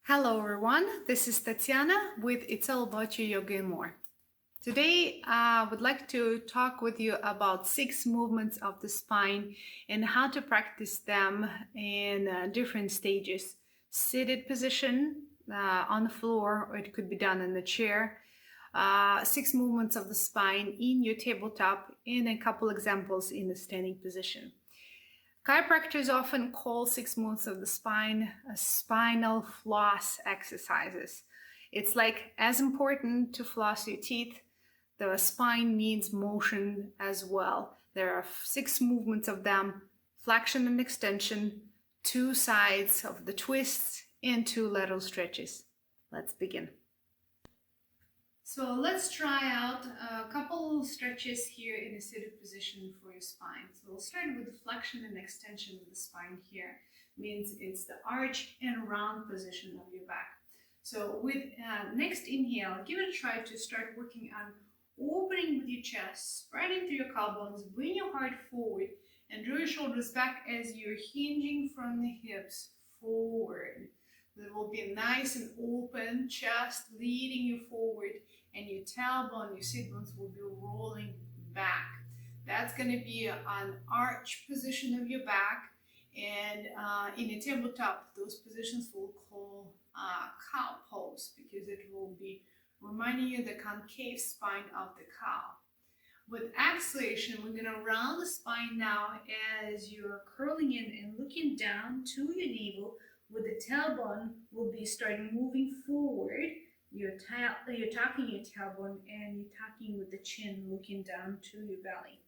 Hello everyone, this is Tatiana with It's All About You Yoga and More. Today I would like to talk with you about 6 movements of the spine and how to practice them in different stages. Seated position on the floor, or it could be done in the chair. 6 movements of the spine in your tabletop and a couple examples in the standing position. Chiropractors often call 6 movements of the spine spinal floss exercises. It's like as important to floss your teeth, the spine needs motion as well. There are 6 movements of them: flexion and extension, 2 sides of the twists, and 2 lateral stretches. Let's begin. So let's try out a couple stretches here in a seated position for your spine. So we'll start with the flexion and extension of the spine here. Means it's the arch and round position of your back. So with next inhale, give it a try to start working on opening with your chest, spreading through your collarbones, bring your heart forward, and draw your shoulders back as you're hinging from the hips forward. There will be a nice and open chest leading you forward, and your tailbone, your sit bones will be rolling back. That's going to be an arch position of your back, and in a tabletop, those positions we'll call cow pose, because it will be reminding you the concave spine of the cow. With exhalation, we're going to round the spine now as you're curling in and looking down to your navel, with the tailbone will be starting moving forward. You're tucking your tailbone and you're tucking with the chin, looking down to your belly.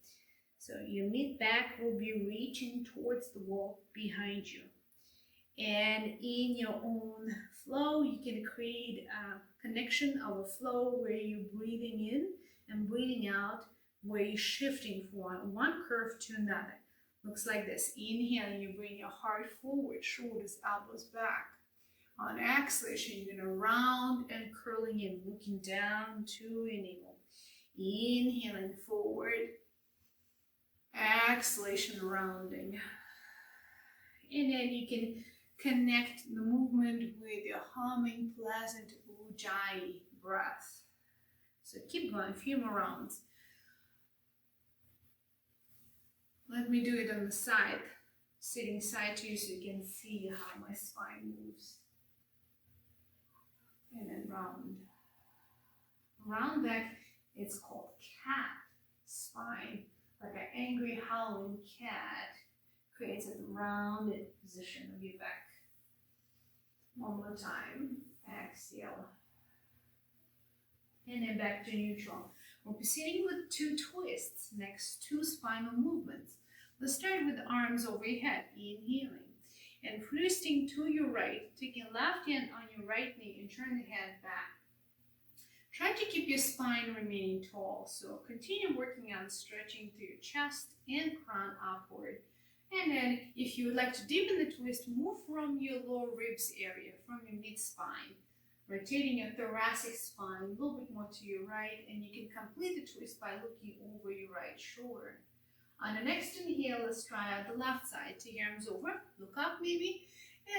So your mid back will be reaching towards the wall behind you. And in your own flow, you can create a connection of a flow where you're breathing in and breathing out, where you're shifting from one curve to another. Looks like this. Inhaling, you bring your heart forward, shoulders, elbows back. On exhalation, you're going to round and curling in, looking down to your navel. Inhaling forward, exhalation rounding. And then you can connect the movement with your humming, pleasant ujjayi breath. So keep going, a few more rounds. Let me do it on the side, sitting side to you so you can see how my spine moves. And then round. Round back, it's called cat spine, like an angry howling cat. Creates a rounded position of your back. One more time. Exhale. And then back to neutral. We're proceeding with 2 twists, next 2 spinal movements. Let's start with the arms overhead, inhaling. And twisting to your right, taking left hand on your right knee and turn the head back. Try to keep your spine remaining tall, so continue working on stretching through your chest and crown upward. And then if you would like to deepen the twist, move from your lower ribs area, from your mid-spine, rotating your thoracic spine a little bit more to your right, and you can complete the twist by looking over your right shoulder. On the next inhale, let's try out the left side. Take your arms over, look up maybe,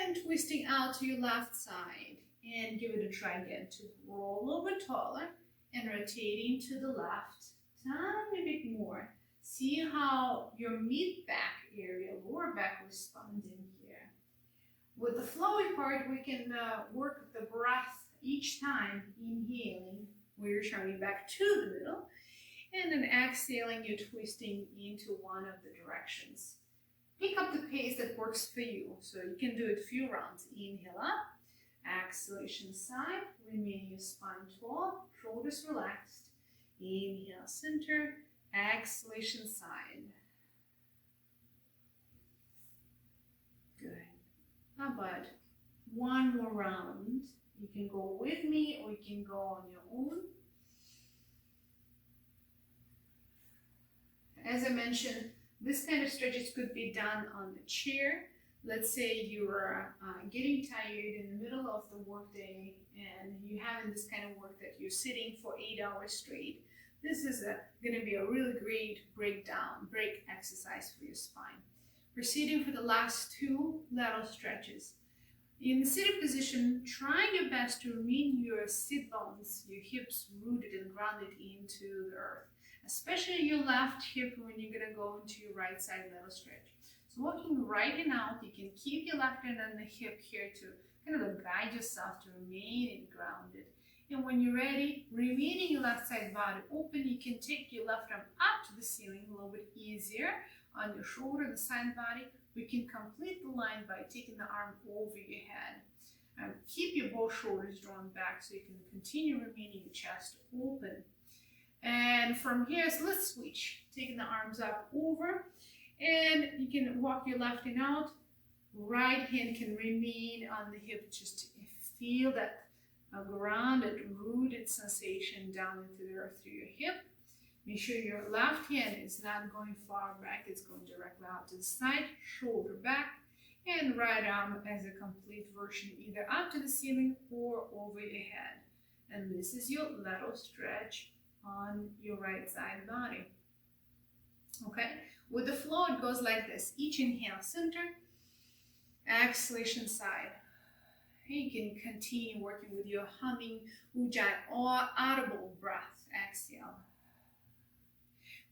and twisting out to your left side. And give it a try again to roll over taller and rotating to the left. Tiny bit more. See how your mid-back area, lower back responding here. With the flowy part, we can work the breath each time, inhaling, where you're turning back to the middle, and then exhaling, you're twisting into one of the directions. Pick up the pace that works for you, so you can do it a few rounds. Inhale up, exhalation side, remain your spine tall, shoulders relaxed. Inhale center, exhalation side. Good. How about one more round? You can go with me or you can go on your own. As I mentioned, this kind of stretches could be done on the chair. Let's say you're getting tired in the middle of the workday and you're having this kind of work that you're sitting for 8 hours straight. This is going to be a really great break exercise for your spine. Proceeding for the last 2 lateral stretches. In the seated position, try your best to remain your sit bones, your hips rooted and grounded into the earth, especially your left hip when you're going to go into your right side lateral stretch. So walking right and out, you can keep your left hand on the hip here to kind of guide yourself to remain grounded. And when you're ready, remaining your left side body open, you can take your left arm up to the ceiling a little bit easier on your shoulder, the side body. We can complete the line by taking the arm over your head. Keep your both shoulders drawn back so you can continue remaining your chest open. And from here, so let's switch. Taking the arms up over, and you can walk your left hand out. Right hand can remain on the hip, just to feel that grounded, rooted sensation down into the earth through your hip. Make sure your left hand is not going far back, it's going directly out to the side, shoulder back, and right arm as a complete version, either up to the ceiling or over your head. And this is your lateral stretch on your right side body. Okay, with the flow, it goes like this. Each inhale, center, exhalation side. You can continue working with your humming ujjayi or audible breath. Exhale.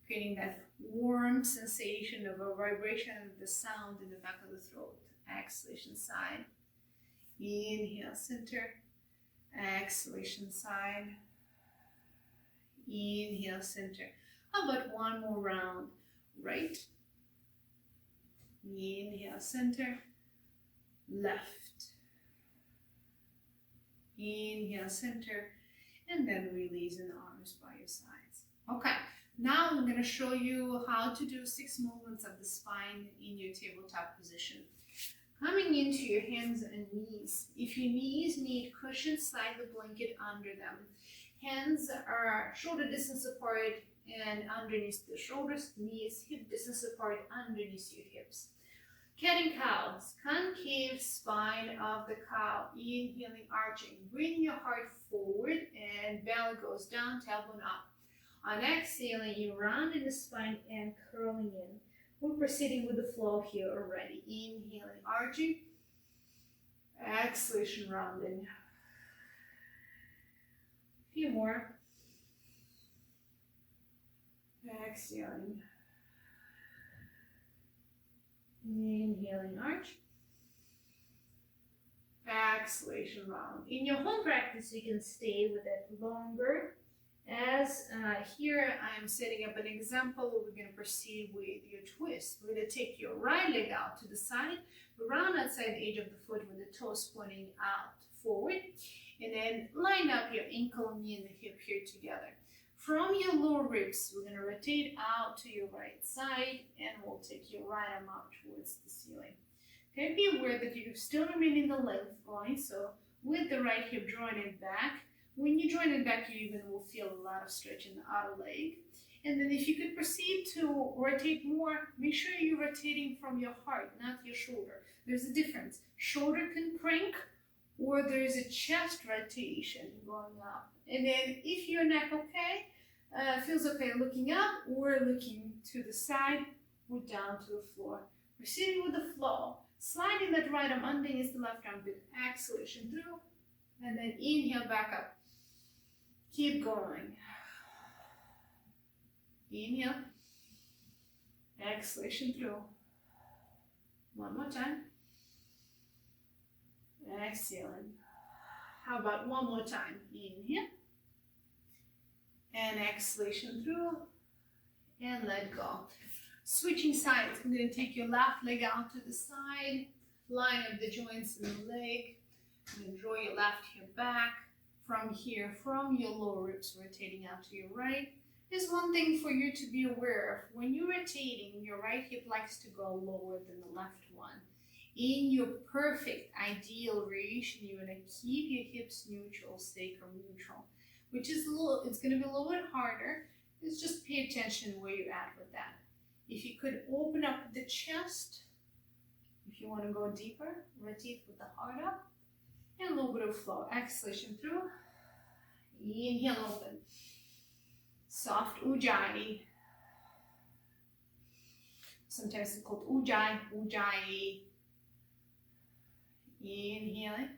Creating that warm sensation of a vibration of the sound in the back of the throat. Exhalation side. Inhale, center. Exhalation side. Inhale, center. How about one more round? Right. Inhale, center. Left. Inhale, center. And then releasing the arms by your sides. Okay. Now I'm going to show you how to do 6 movements of the spine in your tabletop position. Coming into your hands and knees. If your knees need cushion, slide the blanket under them. Hands are shoulder distance apart and underneath the shoulders, knees hip distance apart underneath your hips. Cat and cow, concave spine of the cow, inhaling, arching. Bring your heart forward and belly goes down, tailbone up. On exhaling, you round in the spine and curling in. We're proceeding with the flow here already. Inhaling, arching. Exhalation, rounding. A few more. Exhaling. Inhaling, arch. Exhalation, round. In your home practice, you can stay with it longer. As here I'm setting up an example, we're going to proceed with your twist. We're going to take your right leg out to the side, round outside the edge of the foot with the toes pointing out forward, and then line up your ankle, knee, and the hip here together. From your lower ribs, we're going to rotate out to your right side, and we'll take your right arm out towards the ceiling. Okay, be aware that you're still remaining the length going, so with the right hip drawing it back. When you join it back, you even will feel a lot of stretch in the outer leg. And then if you could proceed to rotate more, make sure you're rotating from your heart, not your shoulder. There's a difference. Shoulder can crank, or there's a chest rotation going up. And then if your neck feels okay looking up or looking to the side or down to the floor. Proceeding with the flow. Sliding that right arm underneath the left armpit. Exhalation through. And then inhale back up. Keep going. Inhale. Exhalation through. One more time. Exhaling. How about one more time? Inhale. And exhalation through. And let go. Switching sides. I'm going to take your left leg out to the side. Line up the joints in the leg. And draw your left hip back. From here, from your lower ribs, rotating out to your right. There's one thing for you to be aware of. When you're rotating, your right hip likes to go lower than the left one. In your perfect, ideal variation, you want to keep your hips neutral, sacrum neutral, which is it's going to be a little bit harder. It's just pay attention where you're at with that. If you could open up the chest, if you want to go deeper, rotate with the heart up. And a little bit of flow. Exhalation through. Inhale, open. Soft ujjayi. Sometimes it's called ujjayi, ujjayi. Inhaling.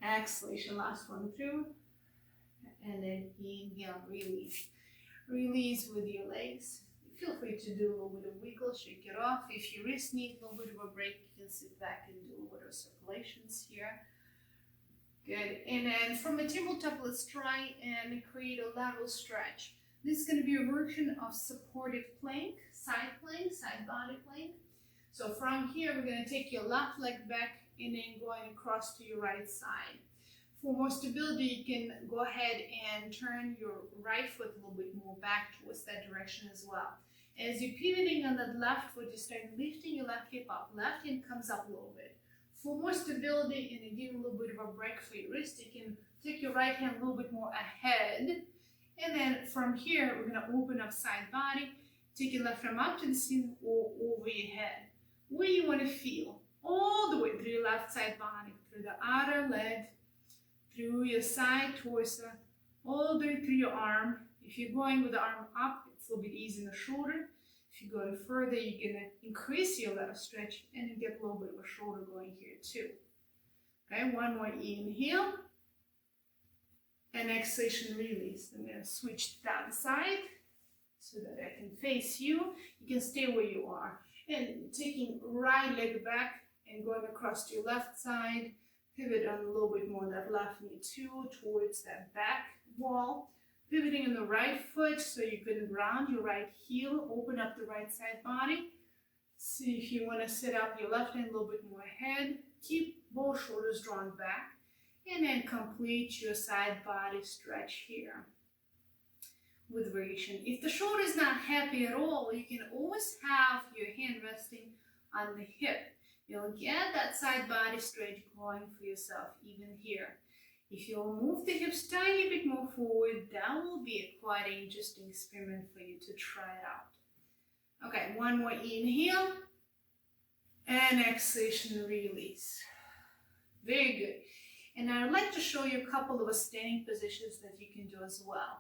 Exhalation, last one through. And then inhale, release. Release with your legs. Feel free to do a little bit of wiggle, shake it off. If your wrist needs a little bit of a break, you can sit back and do a little bit of circulations here. Good. And then from a tabletop, let's try and create a lateral stretch. This is going to be a version of supported plank, side body plank. So from here, we're going to take your left leg back and then going across to your right side. For more stability, you can go ahead and turn your right foot a little bit more back towards that direction as well. As you're pivoting on that left foot, you start lifting your left hip up. Left hand comes up a little bit. For more stability and give a little bit of a break for your wrist, you can take your right hand a little bit more ahead. And then from here, we're going to open up side body. Take your left arm up to the ceiling or over your head. Where you want to feel. All the way through your left side body, through the outer leg, through your side torso, all the way through your arm. If you're going with the arm up, it's a little bit easier in the shoulder. If you go further, you're going to increase your lateral stretch and you get a little bit of a shoulder going here too. Okay, one more inhale. And exhalation, release. I'm going to switch to the other side so that I can face you. You can stay where you are. And taking right leg back and going across to your left side. Pivot on a little bit more that left knee too, towards that back wall. Pivoting on the right foot so you can ground your right heel, open up the right side body. See if you want to sit up your left hand a little bit more ahead. Keep both shoulders drawn back. And then complete your side body stretch here with variation. If the shoulder is not happy at all, you can always have your hand resting on the hip. You'll get that side body stretch going for yourself even here. If you'll move the hips tiny bit more forward, that will be a quite interesting experiment for you to try it out. Okay, one more inhale and exhalation, release. Very good. And I'd like to show you a couple of standing positions that you can do as well.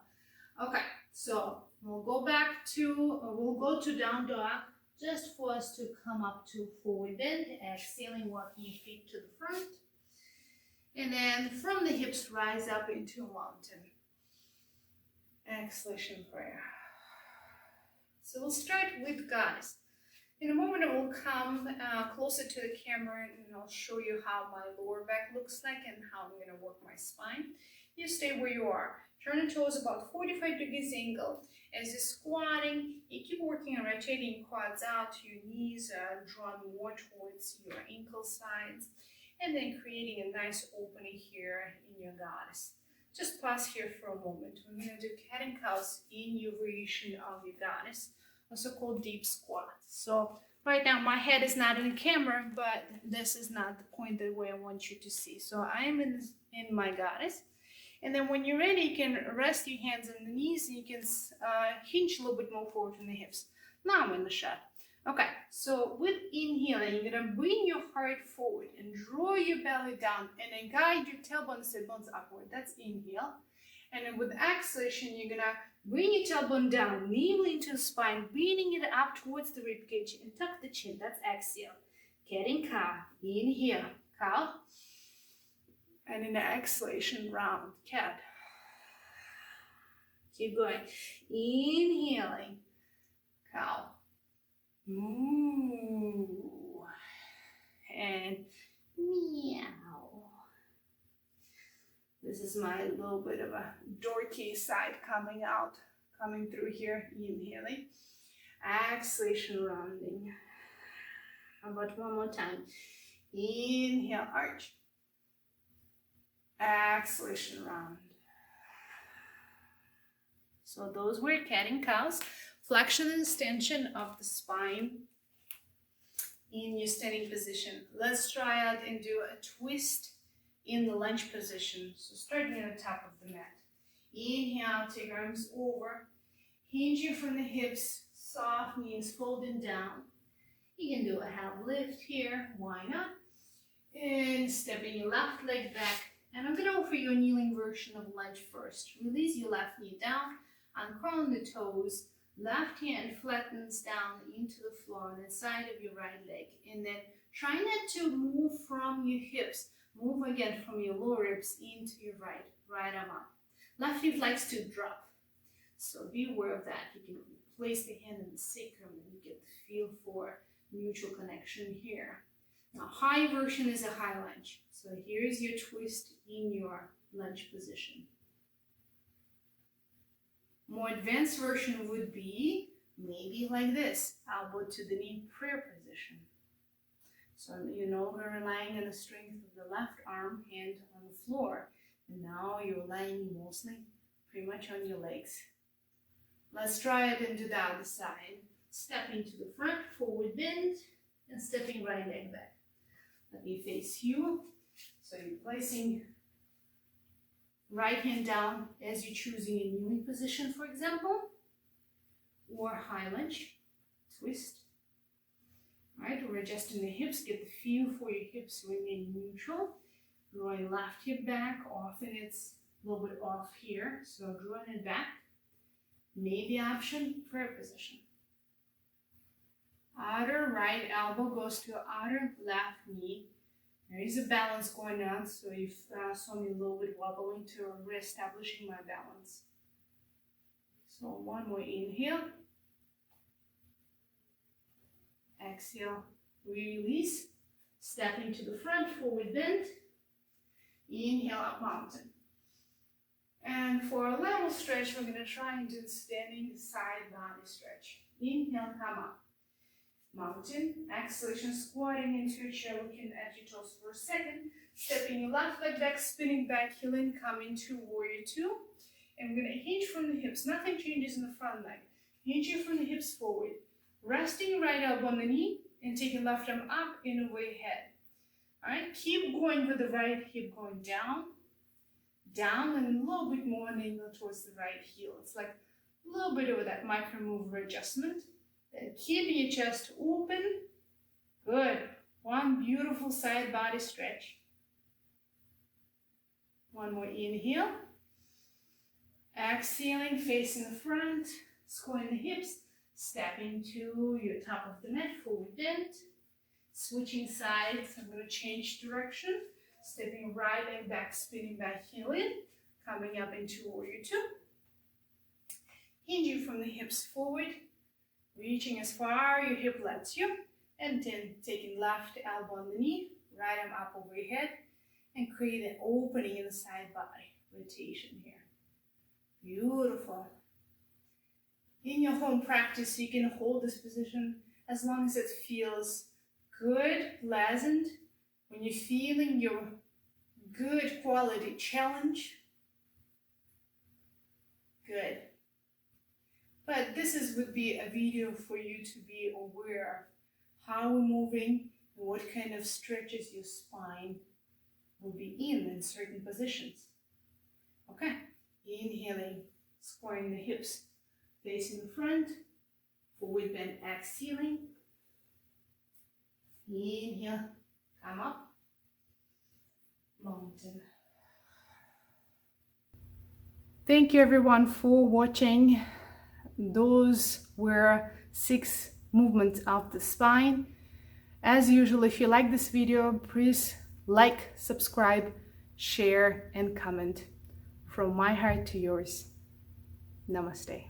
Okay, so we'll go to down dog, just for us to come up to forward bend, exhaling, walking your feet to the front. And then from the hips, rise up into a mountain. Exhalation prayer. So we'll start with goddess. In a moment, I will come closer to the camera and I'll show you how my lower back looks like and how I'm going to work my spine. You stay where you are. Turn the toes about 45 degrees angle. As you're squatting, you keep working on rotating your quads out, your knees are drawn more towards your ankle sides, and then creating a nice opening here in your goddess. Just pause here for a moment. We're going to do cat and cows in your variation of your goddess, also called deep squat. So right now my head is not in the camera, but this is not the point that way I want you to see. So I am in my goddess. And then when you're ready, you can rest your hands on the knees and you can hinge a little bit more forward from the hips. Now I'm in the shot. Okay, so with inhaling, you're going to bring your heart forward and draw your belly down and then guide your tailbone and sit bones upward. That's inhale. And then with exhalation, you're going to bring your tailbone down, knee into the spine, bringing it up towards the ribcage and tuck the chin. That's exhale. Cat and cow. Inhale, cow. And in the exhalation, round cat. Keep going. Inhaling, cow. Moo. And meow. This is my little bit of a dorky side coming through here. Inhaling. Exhalation, rounding. How about one more time? Inhale, arch. Exhalation, round. So those were cat and cows. Flexion and extension of the spine in your standing position. Let's try out and do a twist in the lunge position. So starting at the top of the mat. Inhale, take arms over. Hinging from the hips, soft knees folding down. You can do a half lift here, why not? And stepping your left leg back. And I'm going to offer you a kneeling version of lunge first. Release your left knee down, uncurl the toes, Left hand flattens down into the floor on the side of your right leg. And then try not to move from your hips. Move again from your lower ribs into your right arm up. Left hip likes to drop. So be aware of that. You can place the hand in the sacrum and you get the feel for mutual connection here. Now, high version is a high lunge. So here is your twist in your lunge position. More advanced version would be maybe like this, elbow to the knee prayer position. So you're no longer relying on the strength of the left arm, hand on the floor. And now you're relying mostly pretty much on your legs. Let's try it and do the other side. Stepping to the front, forward bend, and stepping right leg back. Let me face you. So you're placing right hand down as you're choosing a kneeling position, for example, or high lunge, twist. All right, we're adjusting the hips, get the feel for your hips remain neutral. Drawing left hip back, often it's a little bit off here, so drawing it back. Maybe option, prayer position. Outer right elbow goes to outer left knee. There is a balance going on, so you saw me a little bit wobbling to reestablishing my balance. So one more inhale. Exhale, release. Stepping to the front, forward bend. Inhale, up mountain. And for a level stretch, we're going to try and do the standing side body stretch. Inhale, come up. Mountain, exhalation, squatting into your chair, looking at your toes for a second. Stepping your left leg back, spinning back, heeling, come into warrior two. And we're going to hinge from the hips. Nothing changes in the front leg. Hinging from the hips forward. Resting your right elbow on the knee and taking left arm up and away head. All right, keep going with the right hip going down, down, and a little bit more an angle towards the right heel. It's like a little bit of that micro mover adjustment. Then keeping your chest open. Good. One beautiful side body stretch. One more inhale. Exhaling, facing the front, squaring the hips, stepping to your top of the mat, forward bend. Switching sides, I'm going to change direction. Stepping right leg back, spinning back, heel in. Coming up into warrior two. Hinging from the hips forward. Reaching as far your hip lets you. And then taking left elbow on the knee, right arm up over your head. And create an opening in the side body. Rotation here. Beautiful. In your home practice, you can hold this position as long as it feels good, pleasant. When you're feeling your good quality challenge, good. But this would be a video for you to be aware of how we're moving and what kind of stretches your spine will be in certain positions. Okay, inhaling, squaring the hips, facing the front, forward bend, exhaling. Inhale, come up, mountain. Thank you everyone for watching. Those were 6 movements of the spine. As usual, if you like this video, please like, subscribe, share, and comment. From my heart to yours. Namaste.